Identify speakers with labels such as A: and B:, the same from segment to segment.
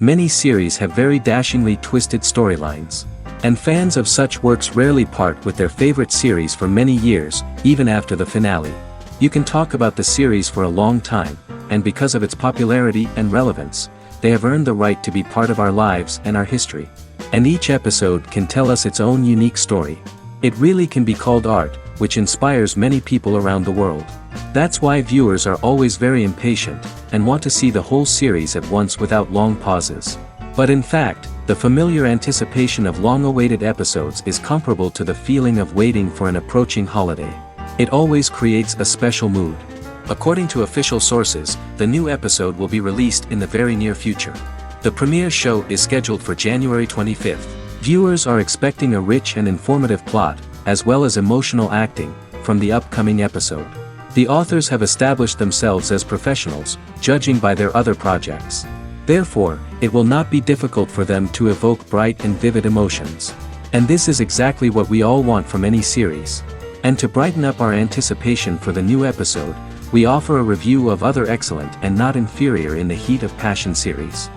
A: Many series have very dashingly twisted storylines. And fans of such works rarely part with their favorite series for many years, even after the finale. You can talk about the series for a long time, and because of its popularity and relevance, they have earned the right to be part of our lives and our history. And each episode can tell us its own unique story. It really can be called art, which inspires many people around the world. That's why viewers are always very impatient, and want to see the whole series at once without long pauses. But in fact, the familiar anticipation of long-awaited episodes is comparable to the feeling of waiting for an approaching holiday. It always creates a special mood. According to official sources, the new episode will be released in the very near future. The premiere show is scheduled for January 25th. Viewers are expecting a rich and informative plot, as well as emotional acting, from the upcoming episode. The authors have established themselves as professionals, judging by their other projects. Therefore, it will not be difficult for them to evoke bright and vivid emotions. And this is exactly what we all want from any series. And to brighten up our anticipation for the new episode, we offer a review of other excellent and not inferior in the Heat of Passion series.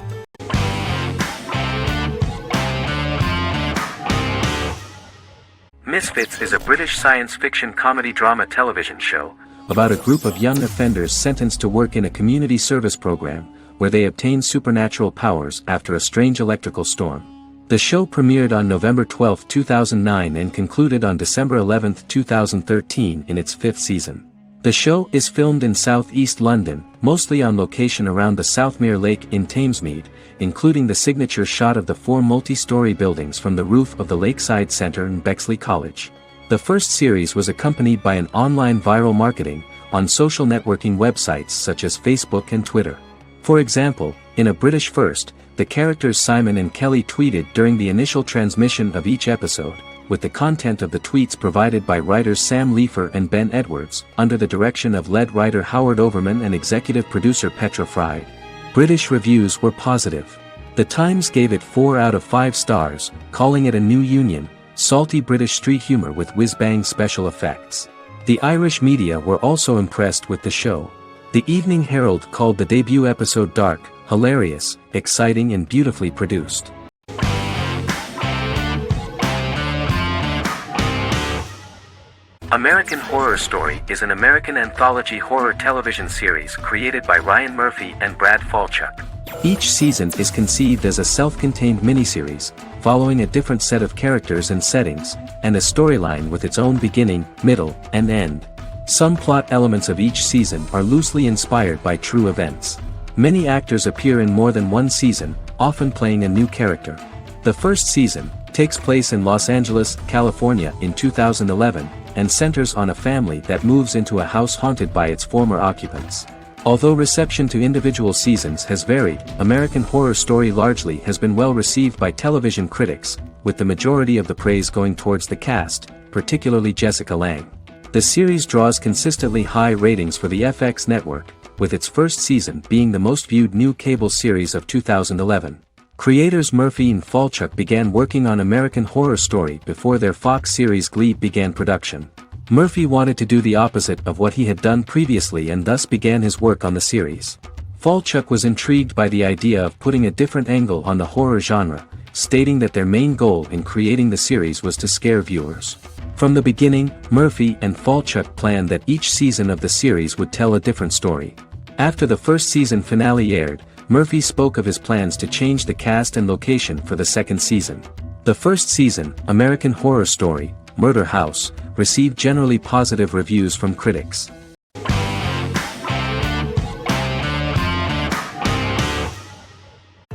A: Misfits is a British science fiction comedy drama television show about a group of young offenders sentenced to work in a community service program, where they obtain supernatural powers after a strange electrical storm. The show premiered on November 12, 2009 and concluded on December 11, 2013 in its 5th season. The show is filmed in southeast London, mostly on location around the Southmere Lake in Thamesmead, including the signature shot of the 4 multi-story buildings from the roof of the Lakeside Centre in Bexley College. The first series was accompanied by an online viral marketing on social networking websites such as Facebook and Twitter. For example, in a British first, the characters Simon and Kelly tweeted during the initial transmission of each episode, with the content of the tweets provided by writers Sam Leifer and Ben Edwards, under the direction of lead writer Howard Overman and executive producer Petra Fried. British reviews were positive. The Times gave it 4 out of 5 stars, calling it a new union, salty British street humour with whiz-bang special effects. The Irish media were also impressed with the show. The Evening Herald called the debut episode dark, hilarious, exciting and beautifully produced. American Horror Story is an American anthology horror television series created by Ryan Murphy and Brad Falchuk. Each season is conceived as a self-contained miniseries, following a different set of characters and settings, and a storyline with its own beginning, middle, and end. Some plot elements of each season are loosely inspired by true events. Many actors appear in more than one season, often playing a new character. The first season takes place in Los Angeles, California in 2011, and centers on a family that moves into a house haunted by its former occupants. Although reception to individual seasons has varied, American Horror Story largely has been well received by television critics, with the majority of the praise going towards the cast, particularly Jessica Lange. The series draws consistently high ratings for the FX network, with its first season being the most viewed new cable series of 2011. Creators Murphy and Falchuk began working on American Horror Story before their Fox series Glee began production. Murphy wanted to do the opposite of what he had done previously and thus began his work on the series. Falchuk was intrigued by the idea of putting a different angle on the horror genre, stating that their main goal in creating the series was to scare viewers. From the beginning, Murphy and Falchuk planned that each season of the series would tell a different story. After the first season finale aired, Murphy spoke of his plans to change the cast and location for the second season. The first season, American Horror Story, Murder House, received generally positive reviews from critics.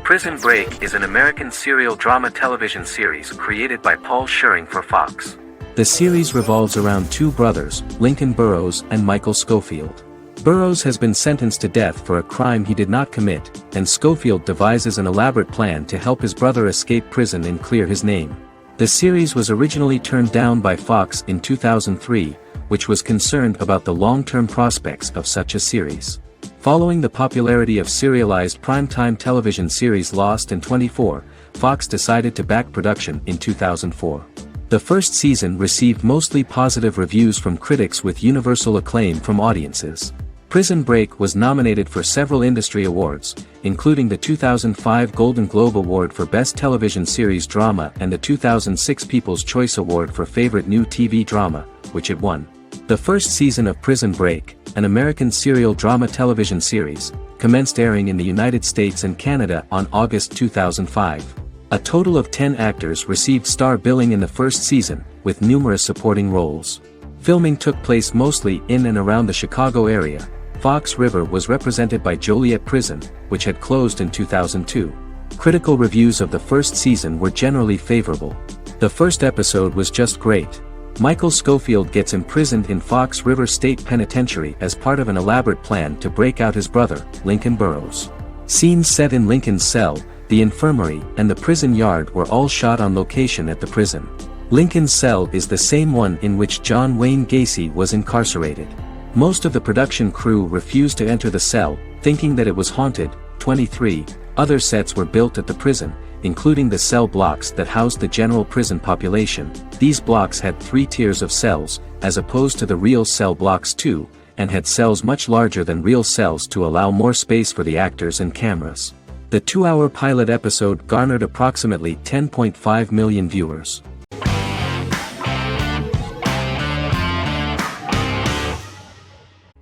A: Prison Break is an American serial drama television series created by Paul Scheuring for Fox. The series revolves around 2 brothers, Lincoln Burrows and Michael Schofield. Burrows has been sentenced to death for a crime he did not commit, and Schofield devises an elaborate plan to help his brother escape prison and clear his name. The series was originally turned down by Fox in 2003, which was concerned about the long-term prospects of such a series. Following the popularity of serialized primetime television series Lost and 24, Fox decided to back production in 2004. The first season received mostly positive reviews from critics with universal acclaim from audiences. Prison Break was nominated for several industry awards, including the 2005 Golden Globe Award for Best Television Series Drama and the 2006 People's Choice Award for Favorite New TV Drama, which it won. The first season of Prison Break, an American serial drama television series, commenced airing in the United States and Canada on August 2005. A total of 10 actors received star billing in the first season, with numerous supporting roles. Filming took place mostly in and around the Chicago area. Fox River was represented by Joliet Prison, which had closed in 2002. Critical reviews of the first season were generally favorable. The first episode was just great. Michael Scofield gets imprisoned in Fox River State Penitentiary as part of an elaborate plan to break out his brother, Lincoln Burrows. Scenes set in Lincoln's cell, the infirmary, and the prison yard were all shot on location at the prison. Lincoln's cell is the same one in which John Wayne Gacy was incarcerated. Most of the production crew refused to enter the cell, thinking that it was haunted. 23 other sets were built at the prison, including the cell blocks that housed the general prison population. These blocks had 3 tiers of cells, as opposed to the real cell blocks 2, and had cells much larger than real cells to allow more space for the actors and cameras. The 2-hour pilot episode garnered approximately 10.5 million viewers.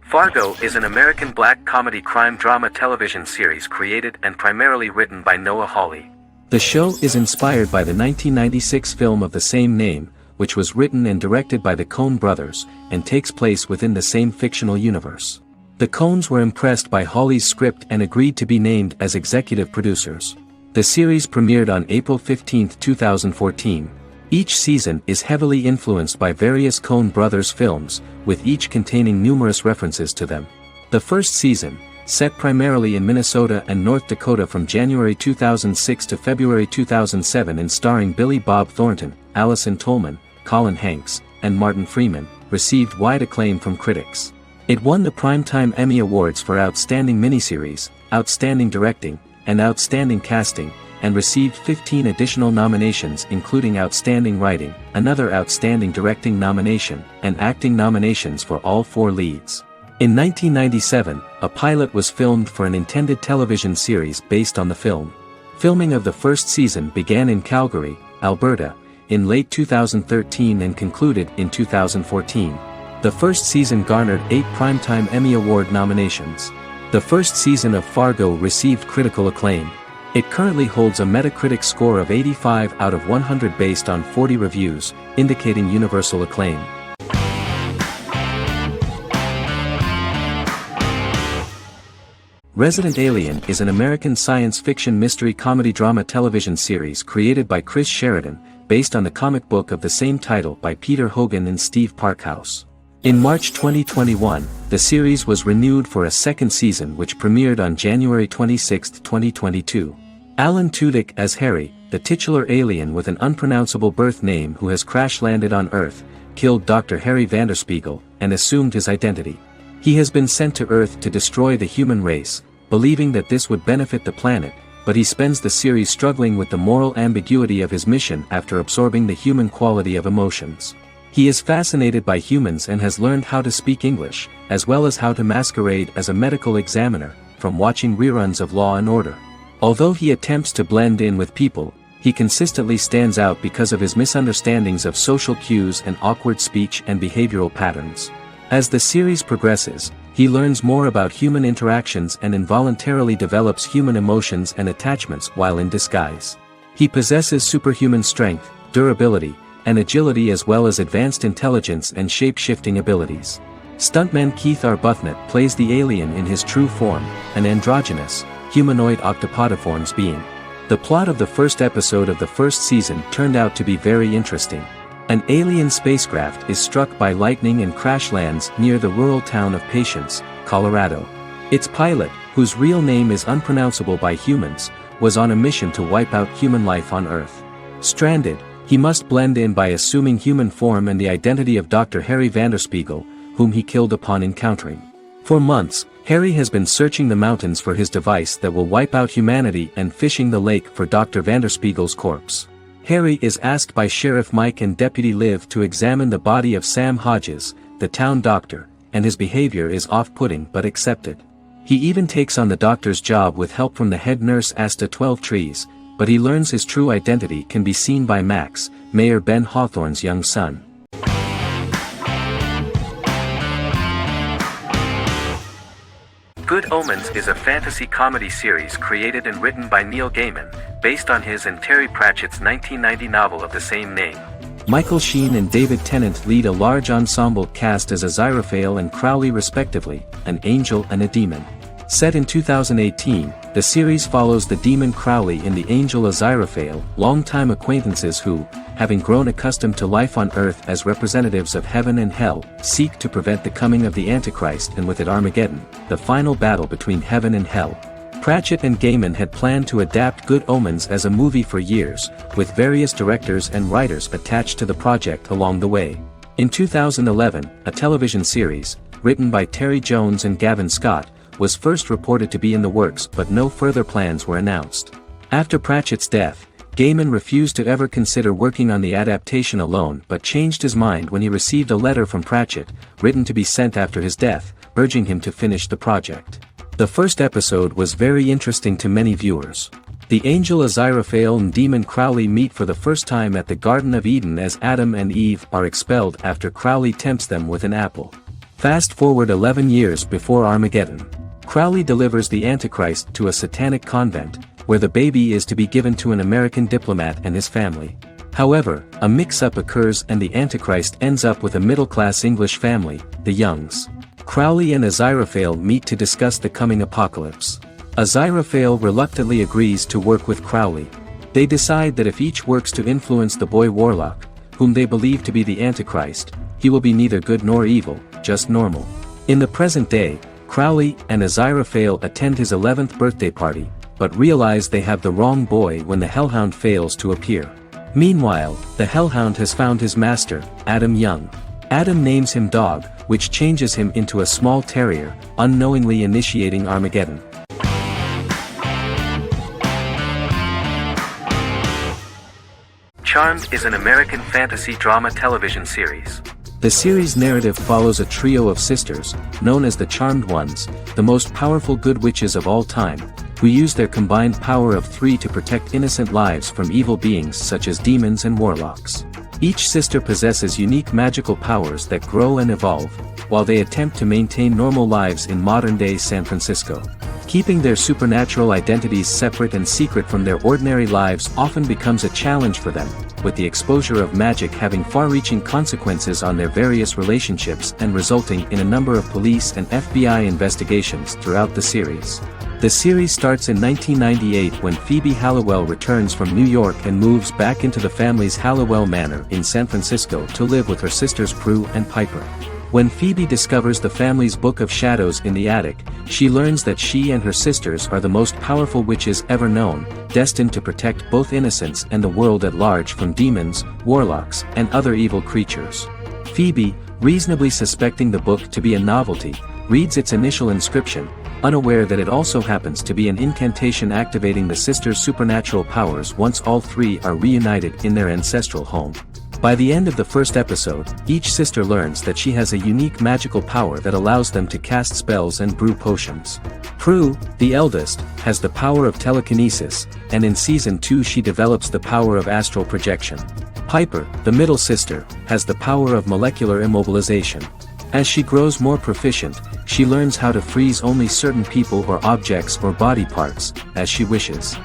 B: Fargo is an American black comedy crime drama television series created and primarily written by Noah Hawley.
A: The show is inspired by the 1996 film of the same name, which was written and directed by the Coen brothers, and takes place within the same fictional universe. The Coens were impressed by Hawley's script and agreed to be named as executive producers. The series premiered on April 15, 2014. Each season is heavily influenced by various Coen brothers films, with each containing numerous references to them. The first season, set primarily in Minnesota and North Dakota from January 2006 to February 2007 and starring Billy Bob Thornton, Allison Tolman, Colin Hanks, and Martin Freeman, received wide acclaim from critics. It won the Primetime Emmy Awards for Outstanding Miniseries, Outstanding Directing, and Outstanding Casting, and received 15 additional nominations including Outstanding Writing, another Outstanding Directing nomination, and acting nominations for all 4 leads. In 1997, a pilot was filmed for an intended television series based on the film. Filming of the first season began in Calgary, Alberta, in late 2013 and concluded in 2014. The first season garnered 8 Primetime Emmy Award nominations. The first season of Fargo received critical acclaim. It currently holds a Metacritic score of 85 out of 100 based on 40 reviews, indicating universal acclaim. Resident Alien is an American science fiction mystery comedy drama television series created by Chris Sheridan, based on the comic book of the same title by Peter Hogan and Steve Parkhouse. In March 2021, the series was renewed for a second season which premiered on January 26, 2022. Alan Tudyk as Harry, the titular alien with an unpronounceable birth name who has crash-landed on Earth, killed Dr. Harry Vanderspiegel, and assumed his identity. He has been sent to Earth to destroy the human race, believing that this would benefit the planet, but he spends the series struggling with the moral ambiguity of his mission after absorbing the human quality of emotions. He is fascinated by humans and has learned how to speak English, as well as how to masquerade as a medical examiner, from watching reruns of Law & Order. Although he attempts to blend in with people, he consistently stands out because of his misunderstandings of social cues and awkward speech and behavioral patterns. As the series progresses, he learns more about human interactions and involuntarily develops human emotions and attachments while in disguise. He possesses superhuman strength, durability, and agility as well as advanced intelligence and shape-shifting abilities. Stuntman Keith Arbuthnot plays the alien in his true form, an androgynous, humanoid octopodiforms being. The plot of the first episode of the first season turned out to be very interesting. An alien spacecraft is struck by lightning and crash lands near the rural town of Patience, Colorado. Its pilot, whose real name is unpronounceable by humans, was on a mission to wipe out human life on Earth. Stranded, he must blend in by assuming human form and the identity of Dr. Harry Vanderspiegel, whom he killed upon encountering. For months, Harry has been searching the mountains for his device that will wipe out humanity and fishing the lake for Dr. Vanderspiegel's corpse. Harry is asked by Sheriff Mike and Deputy Liv to examine the body of Sam Hodges, the town doctor, and his behavior is off-putting but accepted. He even takes on the doctor's job with help from the head nurse Asta 12 Trees, but he learns his true identity can be seen by Max, Mayor Ben Hawthorne's young son.
B: Good Omens is a fantasy comedy series created and written by Neil Gaiman, based on his and Terry Pratchett's 1990 novel of the same name.
A: Michael Sheen and David Tennant lead a large ensemble cast as Aziraphale and Crowley respectively, an angel and a demon. Set in 2018, the series follows the demon Crowley and the angel Aziraphale, longtime acquaintances who, having grown accustomed to life on Earth as representatives of heaven and hell, seek to prevent the coming of the Antichrist and with it Armageddon, the final battle between heaven and hell. Pratchett and Gaiman had planned to adapt Good Omens as a movie for years, with various directors and writers attached to the project along the way. In 2011, a television series, written by Terry Jones and Gavin Scott, was first reported to be in the works but no further plans were announced. After Pratchett's death, Gaiman refused to ever consider working on the adaptation alone but changed his mind when he received a letter from Pratchett, written to be sent after his death, urging him to finish the project. The first episode was very interesting to many viewers. The angel Aziraphale and demon Crowley meet for the first time at the Garden of Eden as Adam and Eve are expelled after Crowley tempts them with an apple. Fast forward 11 years before Armageddon. Crowley delivers the Antichrist to a satanic convent, where the baby is to be given to an American diplomat and his family. However, a mix-up occurs and the Antichrist ends up with a middle-class English family, the Youngs. Crowley and Aziraphale meet to discuss the coming apocalypse. Aziraphale reluctantly agrees to work with Crowley. They decide that if each works to influence the boy Warlock, whom they believe to be the Antichrist, he will be neither good nor evil, just normal. In the present day, Crowley and Aziraphale attend his 11th birthday party, but realize they have the wrong boy when the Hellhound fails to appear. Meanwhile, the Hellhound has found his master, Adam Young. Adam names him Dog, which changes him into a small terrier, unknowingly initiating Armageddon.
B: Charmed is an American fantasy drama television series.
A: The series' narrative follows a trio of sisters, known as the Charmed Ones, the most powerful good witches of all time, who use their combined power of 3 to protect innocent lives from evil beings such as demons and warlocks. Each sister possesses unique magical powers that grow and evolve, while they attempt to maintain normal lives in modern-day San Francisco. Keeping their supernatural identities separate and secret from their ordinary lives often becomes a challenge for them, with the exposure of magic having far-reaching consequences on their various relationships and resulting in a number of police and FBI investigations throughout the series. The series starts in 1998 when Phoebe Halliwell returns from New York and moves back into the family's Halliwell Manor in San Francisco to live with her sisters Prue and Piper. When Phoebe discovers the family's Book of Shadows in the attic, she learns that she and her sisters are the most powerful witches ever known, destined to protect both innocents and the world at large from demons, warlocks, and other evil creatures. Phoebe, reasonably suspecting the book to be a novelty, reads its initial inscription, unaware that it also happens to be an incantation activating the sisters' supernatural powers once all three are reunited in their ancestral home. By the end of the first episode, each sister learns that she has a unique magical power that allows them to cast spells and brew potions. Prue, the eldest, has the power of telekinesis, and in Season 2 she develops the power of astral projection. Piper, the middle sister, has the power of molecular immobilization. As she grows more proficient, she learns how to freeze only certain people or objects or body parts, as she wishes.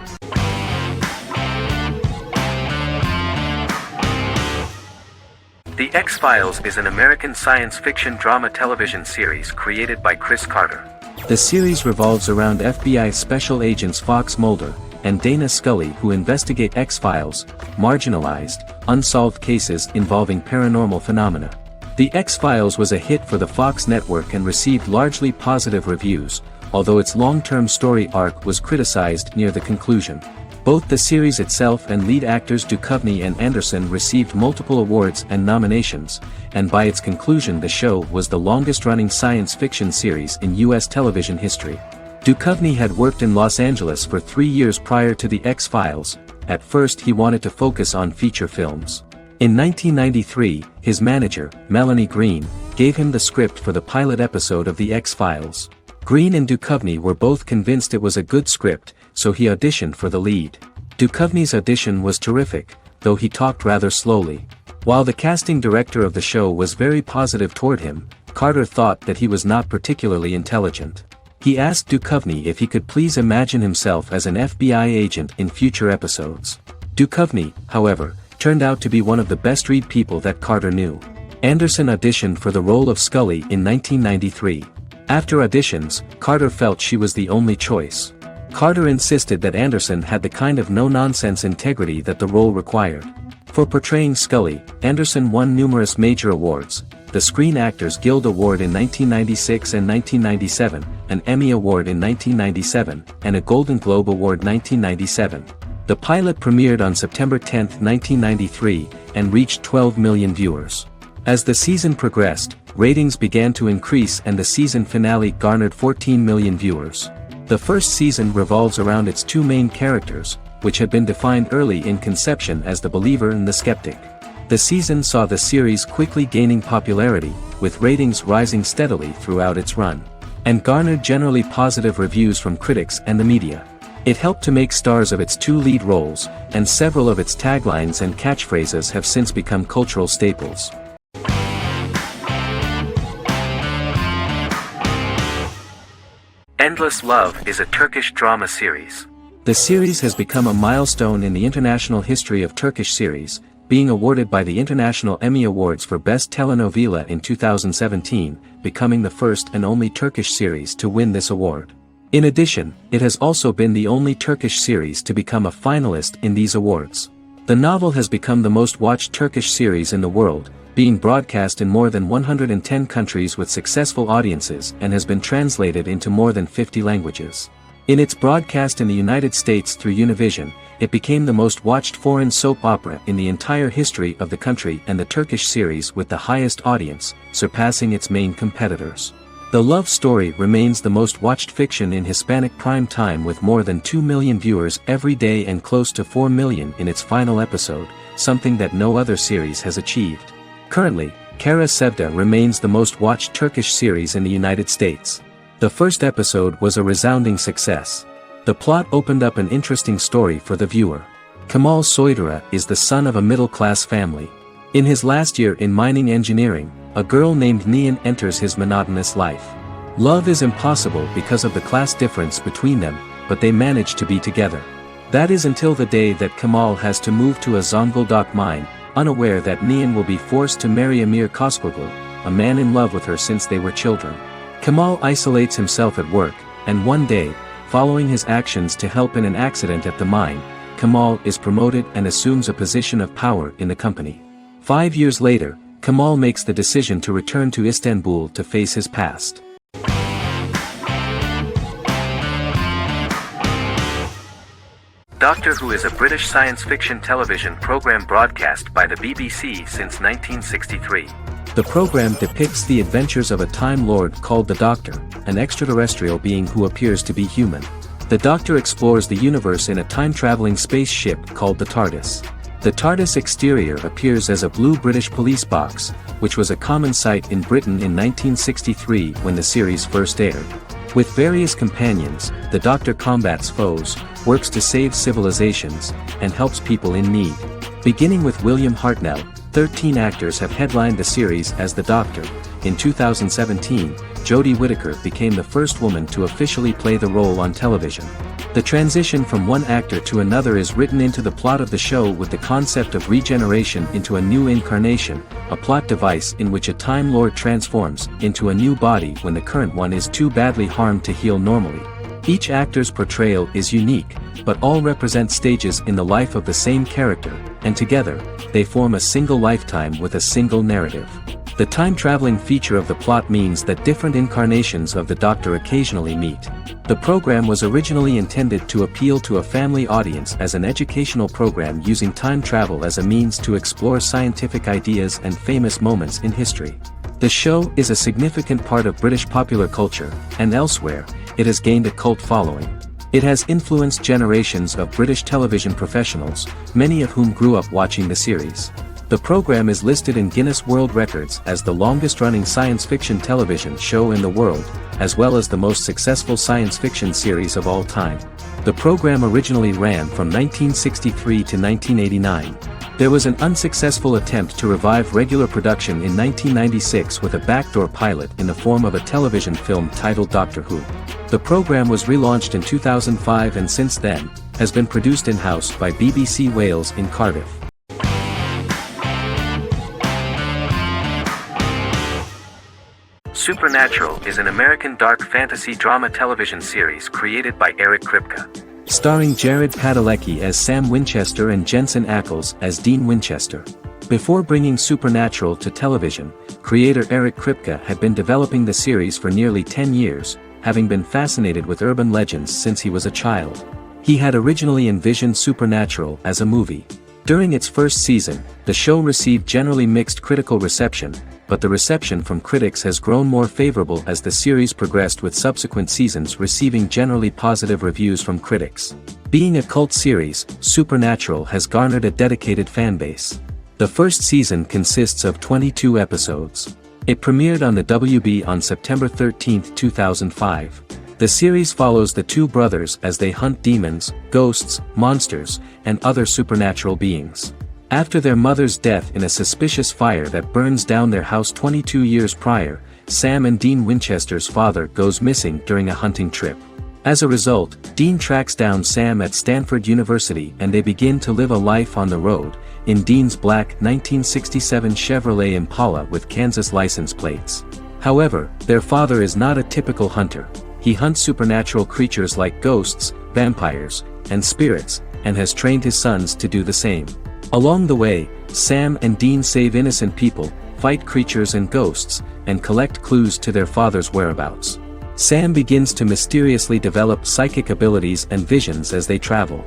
B: The X-Files is an American science fiction drama television series created by Chris Carter.
A: The series revolves around FBI Special Agents Fox Mulder and Dana Scully who investigate X-Files, marginalized, unsolved cases involving paranormal phenomena. The X-Files was a hit for the Fox network and received largely positive reviews, although its long-term story arc was criticized near the conclusion. Both the series itself and lead actors Duchovny and Anderson received multiple awards and nominations, and by its conclusion the show was the longest-running science fiction series in U.S. television history. Duchovny had worked in Los Angeles for 3 years prior to The X-Files. At first he wanted to focus on feature films. In 1993, his manager, Melanie Green, gave him the script for the pilot episode of The X-Files. Green and Duchovny were both convinced it was a good script, so he auditioned for the lead. Duchovny's audition was terrific, though he talked rather slowly. While the casting director of the show was very positive toward him, Carter thought that he was not particularly intelligent. He asked Duchovny if he could please imagine himself as an FBI agent in future episodes. Duchovny, however, turned out to be one of the best-read people that Carter knew. Anderson auditioned for the role of Scully in 1993. After auditions, Carter felt she was the only choice. Carter insisted that Anderson had the kind of no-nonsense integrity that the role required. For portraying Scully, Anderson won numerous major awards, the Screen Actors Guild Award in 1996 and 1997, an Emmy Award in 1997, and a Golden Globe Award 1997. The pilot premiered on September 10, 1993, and reached 12 million viewers. As the season progressed, ratings began to increase and the season finale garnered 14 million viewers. The first season revolves around its two main characters, which had been defined early in conception as the believer and the skeptic. The season saw the series quickly gaining popularity, with ratings rising steadily throughout its run, and garnered generally positive reviews from critics and the media. It helped to make stars of its two lead roles, and several of its taglines and catchphrases have since become cultural staples.
B: Endless Love is a Turkish drama series.
A: The series has become a milestone in the international history of Turkish series, being awarded by the International Emmy Awards for Best Telenovela in 2017, becoming the first and only Turkish series to win this award. In addition, it has also been the only Turkish series to become a finalist in these awards. The novel has become the most watched Turkish series in the world, being broadcast in more than 110 countries with successful audiences and has been translated into more than 50 languages. In its broadcast in the United States through Univision, it became the most watched foreign soap opera in the entire history of the country and the Turkish series with the highest audience, surpassing its main competitors. The love story remains the most watched fiction in Hispanic prime time with more than 2 million viewers every day and close to 4 million in its final episode, something that no other series has achieved. Currently, Kara Sevda remains the most watched Turkish series in the United States. The first episode was a resounding success. The plot opened up an interesting story for the viewer. Kemal Soydura is the son of a middle-class family. In his last year in mining engineering, a girl named Nihan enters his monotonous life. Love is impossible because of the class difference between them, but they manage to be together. That is until the day that Kemal has to move to a Zonguldak mine, unaware that Nihan will be forced to marry Amir Koskoglu, a man in love with her since they were children. Kemal isolates himself at work, and one day, following his actions to help in an accident at the mine, Kemal is promoted and assumes a position of power in the company. 5 years later, Kemal makes the decision to return to Istanbul to face his past.
B: Doctor Who is a British science fiction television program broadcast by the BBC since 1963.
A: The program depicts the adventures of a Time Lord called the Doctor, an extraterrestrial being who appears to be human. The Doctor explores the universe in a time-traveling spaceship called the TARDIS. The TARDIS exterior appears as a blue British police box, which was a common sight in Britain in 1963 when the series first aired. With various companions, the Doctor combats foes, works to save civilizations, and helps people in need. Beginning with William Hartnell, 13 actors have headlined the series as the Doctor. In 2017, Jodie Whittaker became the first woman to officially play the role on television. The transition from one actor to another is written into the plot of the show with the concept of regeneration into a new incarnation, a plot device in which a Time Lord transforms into a new body when the current one is too badly harmed to heal normally. Each actor's portrayal is unique, but all represent stages in the life of the same character, and together, they form a single lifetime with a single narrative. The time-traveling feature of the plot means that different incarnations of the Doctor occasionally meet. The program was originally intended to appeal to a family audience as an educational program using time travel as a means to explore scientific ideas and famous moments in history. The show is a significant part of British popular culture, and elsewhere, it has gained a cult following. It has influenced generations of British television professionals, many of whom grew up watching the series. The program is listed in Guinness World Records as the longest-running science fiction television show in the world, as well as the most successful science fiction series of all time. The program originally ran from 1963 to 1989. There was an unsuccessful attempt to revive regular production in 1996 with a backdoor pilot in the form of a television film titled Doctor Who. The program was relaunched in 2005 and since then, has been produced in-house by BBC Wales in Cardiff.
B: Supernatural is an American dark fantasy drama television series created by Eric Kripke.
A: Starring Jared Padalecki as Sam Winchester and Jensen Ackles as Dean Winchester. Before bringing Supernatural to television, creator Eric Kripke had been developing the series for nearly 10 years, having been fascinated with urban legends since he was a child. He had originally envisioned Supernatural as a movie. During its first season, the show received generally mixed critical reception, but the reception from critics has grown more favorable as the series progressed, with subsequent seasons receiving generally positive reviews from critics. Being a cult series, Supernatural has garnered a dedicated fanbase. The first season consists of 22 episodes. It premiered on the WB on September 13, 2005. The series follows the two brothers as they hunt demons, ghosts, monsters, and other supernatural beings. After their mother's death in a suspicious fire that burns down their house 22 years prior, Sam and Dean Winchester's father goes missing during a hunting trip. As a result, Dean tracks down Sam at Stanford University and they begin to live a life on the road, in Dean's black 1967 Chevrolet Impala with Kansas license plates. However, their father is not a typical hunter. He hunts supernatural creatures like ghosts, vampires, and spirits, and has trained his sons to do the same. Along the way, Sam and Dean save innocent people, fight creatures and ghosts, and collect clues to their father's whereabouts. Sam begins to mysteriously develop psychic abilities and visions as they travel.